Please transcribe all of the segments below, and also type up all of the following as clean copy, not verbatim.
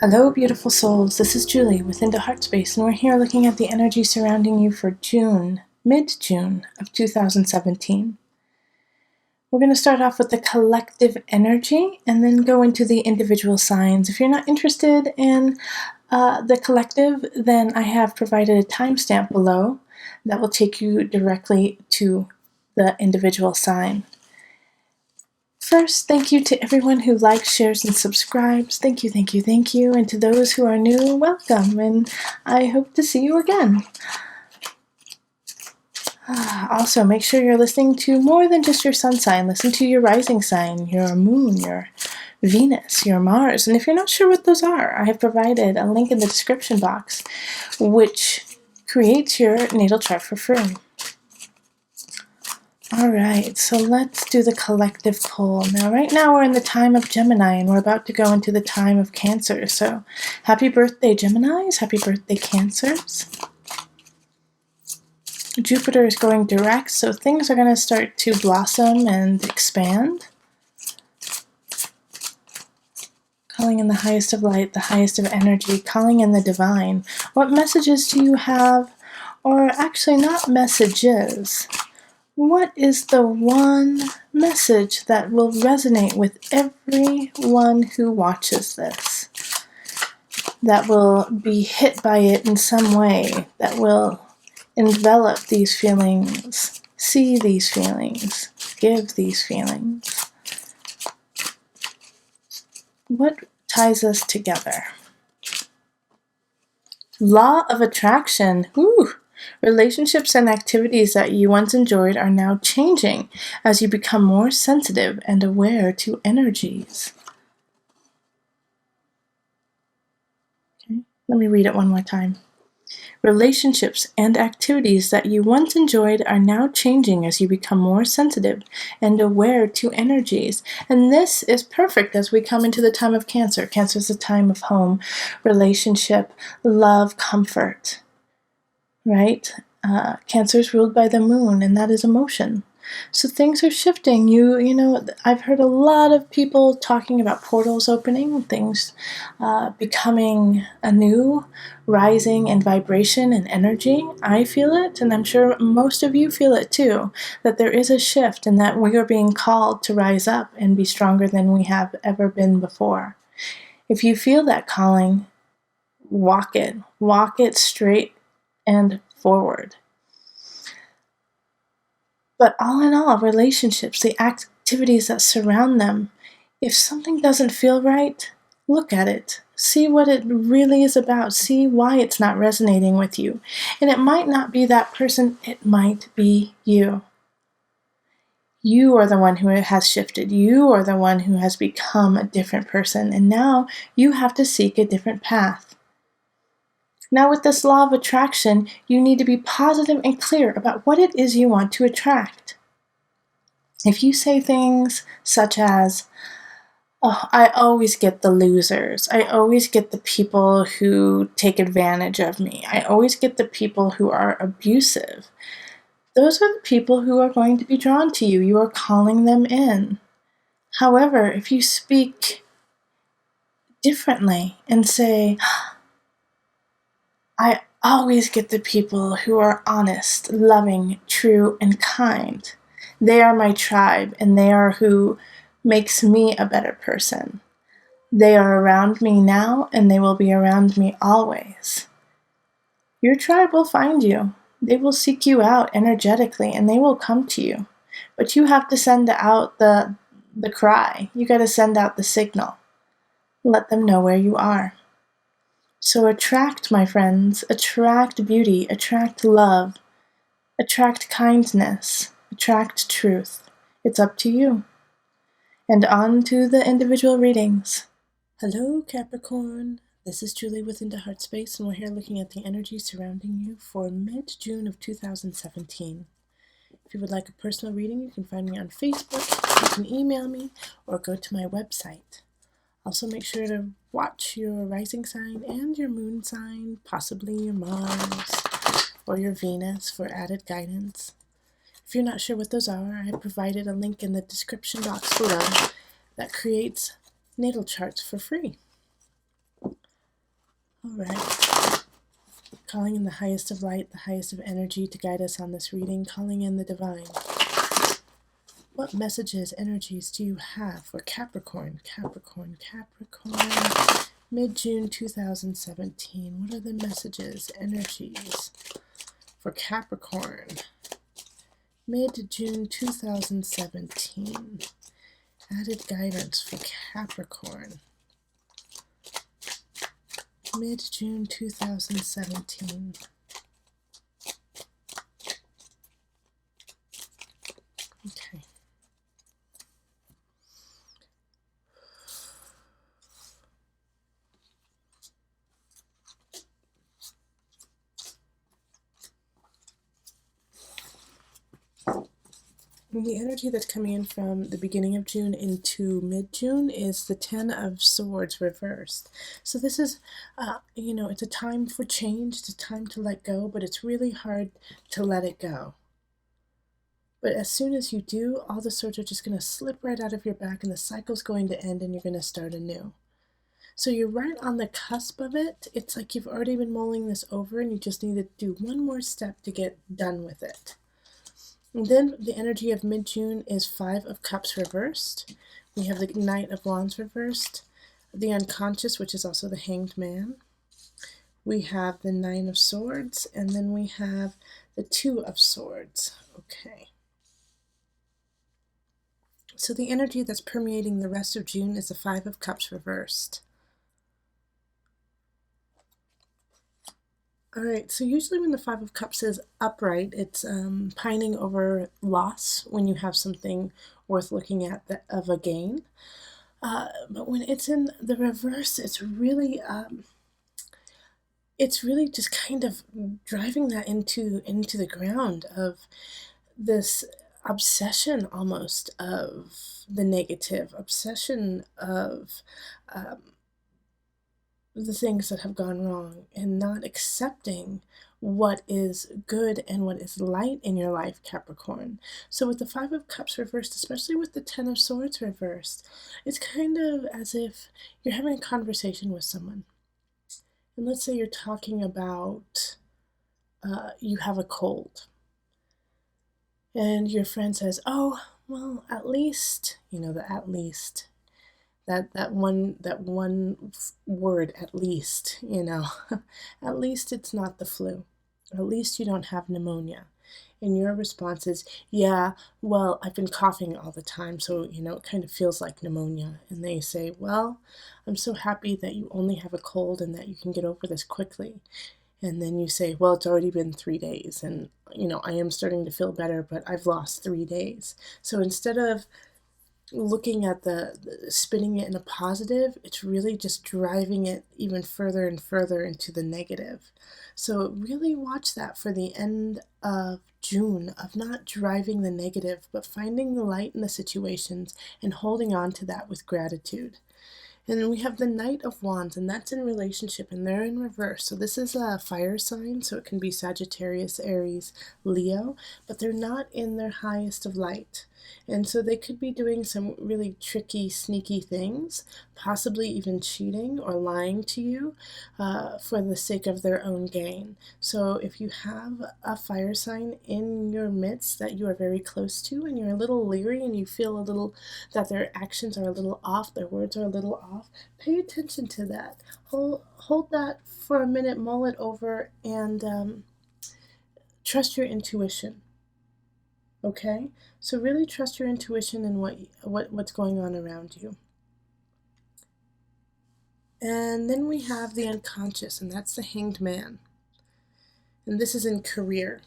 Hello, beautiful souls. This is Julie with Heartspace, and we're here looking at the energy surrounding you for June, mid-June of 2017. We're going to start off with the collective energy and then go into the individual signs. If you're not interested in the collective, then I have provided a timestamp below that will take you directly to the individual sign. First, thank you to everyone who likes, shares, and subscribes. Thank you, thank you, thank you. And to those who are new, welcome, and I hope to see you again. Also, make sure you're listening to more than just your sun sign. Listen to your rising sign, your moon, your Venus, your Mars. And if you're not sure what those are, I have provided a link in the description box, which creates your natal chart for free. Alright, so let's do the collective pull. Now, right now we're in the time of Gemini, and we're about to go into the time of Cancer. So, happy birthday, Geminis. Happy birthday, Cancers. Jupiter is going direct, so things are going to start to blossom and expand. Calling in the highest of light, the highest of energy, calling in the divine. What messages do you have? Or actually, not messages. What is the one message that will resonate with everyone who watches this? That will be hit by it in some way, that will envelop these feelings, see these feelings, give these feelings. What ties us together? Law of attraction. Ooh. Relationships and activities that you once enjoyed are now changing as you become more sensitive and aware to energies. Okay, let me read it one more time. Relationships and activities that you once enjoyed are now changing as you become more sensitive and aware to energies. And this is perfect as we come into the time of Cancer. Cancer is a time of home, relationship, love, comfort. Right? Cancer is ruled by the moon, and that is emotion. So things are shifting. You know, I've heard a lot of people talking about portals opening, things becoming anew, rising in vibration and energy. I feel it, and I'm sure most of you feel it too, that there is a shift and that we are being called to rise up and be stronger than we have ever been before. If you feel that calling, walk it straight and forward. But all in all, relationships, the activities that surround them, if something doesn't feel right, look at it. See what it really is about. See why it's not resonating with you. And it might not be that person, it might be you. You are the one who has shifted. You are the one who has become a different person. And now you have to seek a different path. Now, with this law of attraction, you need to be positive and clear about what it is you want to attract. If you say things such as, oh, I always get the losers. I always get the people who take advantage of me. I always get the people who are abusive. Those are the people who are going to be drawn to you. You are calling them in. However, if you speak differently and say, I always get the people who are honest, loving, true, and kind. They are my tribe, and they are who makes me a better person. They are around me now, and they will be around me always. Your tribe will find you. They will seek you out energetically, and they will come to you. But you have to send out the cry. You got to send out the signal. Let them know where you are. So attract, my friends, attract beauty, attract love, attract kindness, attract truth. It's up to you. And on to the individual readings. Hello, Capricorn. This is Julie with Heartspace, and we're here looking at the energy surrounding you for mid-June of 2017. If you would like a personal reading, you can find me on Facebook, you can email me, or go to my website. Also, make sure to watch your rising sign and your moon sign, possibly your Mars or your Venus for added guidance. If you're not sure what those are, I have provided a link in the description box below that creates natal charts for free. All right. Calling in the highest of light, the highest of energy to guide us on this reading. Calling in the divine. What messages, energies do you have for Capricorn? Capricorn, Capricorn. Mid-June 2017. What are the messages, energies for Capricorn? Mid-June 2017. Added guidance for Capricorn. Mid-June 2017. Okay. The energy that's coming in from the beginning of June into mid-June is the Ten of Swords reversed. So this is, it's a time for change, it's a time to let go, but it's really hard to let it go. But as soon as you do, all the swords are just going to slip right out of your back and the cycle's going to end and you're going to start anew. So you're right on the cusp of it. It's like you've already been mulling this over and you just need to do one more step to get done with it. And then the energy of mid-June is Five of Cups reversed. We have the Knight of Wands reversed, the Unconscious, which is also the Hanged Man. We have the Nine of Swords, and then we have the Two of Swords. Okay. So the energy that's permeating the rest of June is the Five of Cups reversed. All right, so usually when the Five of Cups is upright, it's pining over loss when you have something worth looking at of a gain. But when it's in the reverse, it's really just kind of driving that into the ground of this obsession almost of the negative, obsession of the things that have gone wrong and not accepting what is good and what is light in your life, Capricorn. So with the Five of Cups reversed, especially with the Ten of Swords reversed, it's kind of as if you're having a conversation with someone. And let's say you're talking about you have a cold. And your friend says, oh, well, at least, the at least. That one word, at least, at least it's not the flu. At least you don't have pneumonia. And your response is, yeah, well, I've been coughing all the time, so, it kind of feels like pneumonia. And they say, well, I'm so happy that you only have a cold and that you can get over this quickly. And then you say, well, it's already been 3 days, and, I am starting to feel better, but I've lost 3 days. So instead of looking at the spinning it in a positive, it's really just driving it even further and further into the negative. So really watch that for the end of June, of not driving the negative, but finding the light in the situations and holding on to that with gratitude. And then we have the Knight of Wands, and that's in relationship, and they're in reverse. So this is a fire sign, so it can be Sagittarius, Aries, Leo, but they're not in their highest of light. And so they could be doing some really tricky, sneaky things, possibly even cheating or lying to you for the sake of their own gain. So if you have a fire sign in your midst that you are very close to and you're a little leery and you feel a little that their actions are a little off, their words are a little off, pay attention to that. Hold that for a minute, mull it over, and trust your intuition. Okay? So really trust your intuition and what's going on around you. And then we have the Unconscious, and that's the Hanged Man. And this is in career.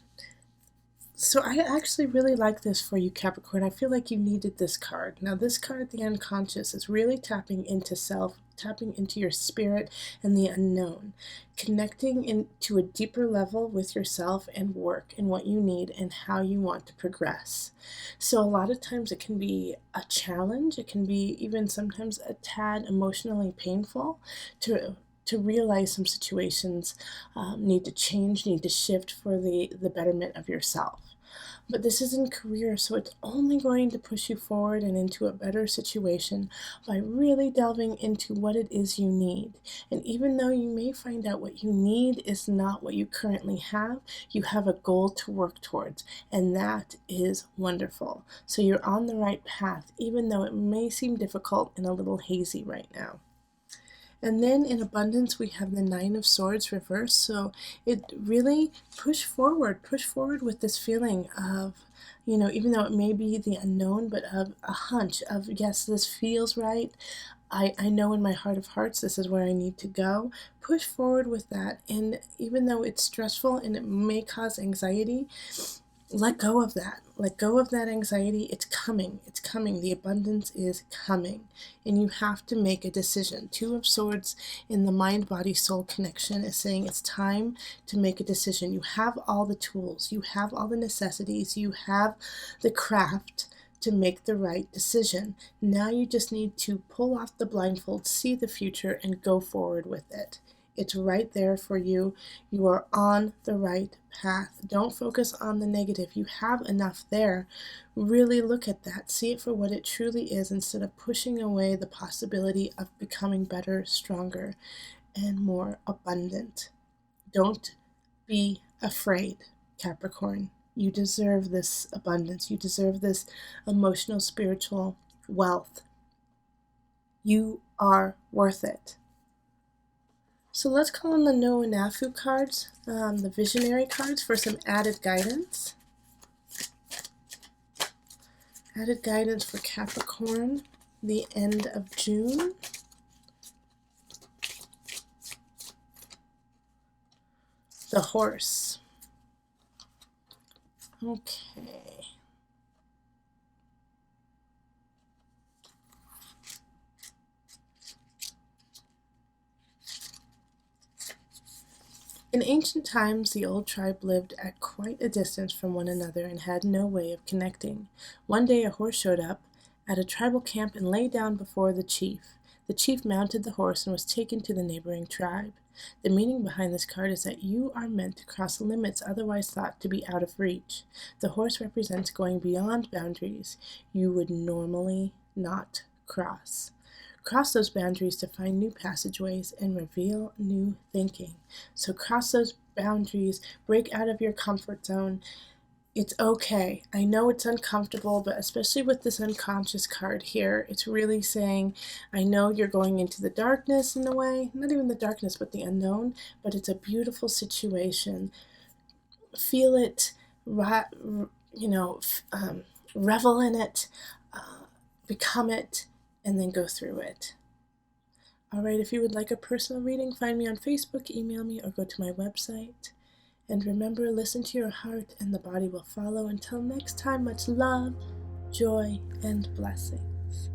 So I actually really like this for you, Capricorn. I feel like you needed this card. Now this card, the Unconscious, is really tapping into self, tapping into your spirit and the unknown, connecting into a deeper level with yourself and work and what you need and how you want to progress. So a lot of times it can be a challenge. It can be even sometimes a tad emotionally painful to to realize some situations need to change, need to shift for the betterment of yourself. But this isn't career, so it's only going to push you forward and into a better situation by really delving into what it is you need. And even though you may find out what you need is not what you currently have, you have a goal to work towards, and that is wonderful. So you're on the right path, even though it may seem difficult and a little hazy right now. And then in abundance, we have the Nine of Swords reversed. So it really push forward with this feeling of, even though it may be the unknown, but of a hunch of, yes, this feels right. I know in my heart of hearts, this is where I need to go. Push forward with that. And even though it's stressful and it may cause anxiety, let go of that. Let go of that anxiety. It's coming. It's coming. The abundance is coming. And you have to make a decision. Two of Swords in the mind, body, soul connection is saying it's time to make a decision. You have all the tools. You have all the necessities. You have the craft to make the right decision. Now you just need to pull off the blindfold, see the future, and go forward with it. It's right there for you. You are on the right path. Don't focus on the negative. You have enough there. Really look at that. See it for what it truly is instead of pushing away the possibility of becoming better, stronger, and more abundant. Don't be afraid, Capricorn. You deserve this abundance. You deserve this emotional, spiritual wealth. You are worth it. So let's call on the Knafo cards, the visionary cards, for some added guidance. Added guidance for Capricorn, the end of June. The Horse. Okay. In ancient times, the old tribe lived at quite a distance from one another and had no way of connecting. One day a horse showed up at a tribal camp and lay down before the chief. The chief mounted the horse and was taken to the neighboring tribe. The meaning behind this card is that you are meant to cross limits otherwise thought to be out of reach. The horse represents going beyond boundaries you would normally not cross. Cross those boundaries to find new passageways and reveal new thinking. So cross those boundaries, break out of your comfort zone. It's okay. I know it's uncomfortable, but especially with this unconscious card here, it's really saying, I know you're going into the darkness in a way, not even the darkness, but the unknown, but it's a beautiful situation. Feel it, revel in it, become it, and then go through it. Alright, if you would like a personal reading, find me on Facebook, email me, or go to my website. And remember, listen to your heart and the body will follow. Until next time, much love, joy, and blessings.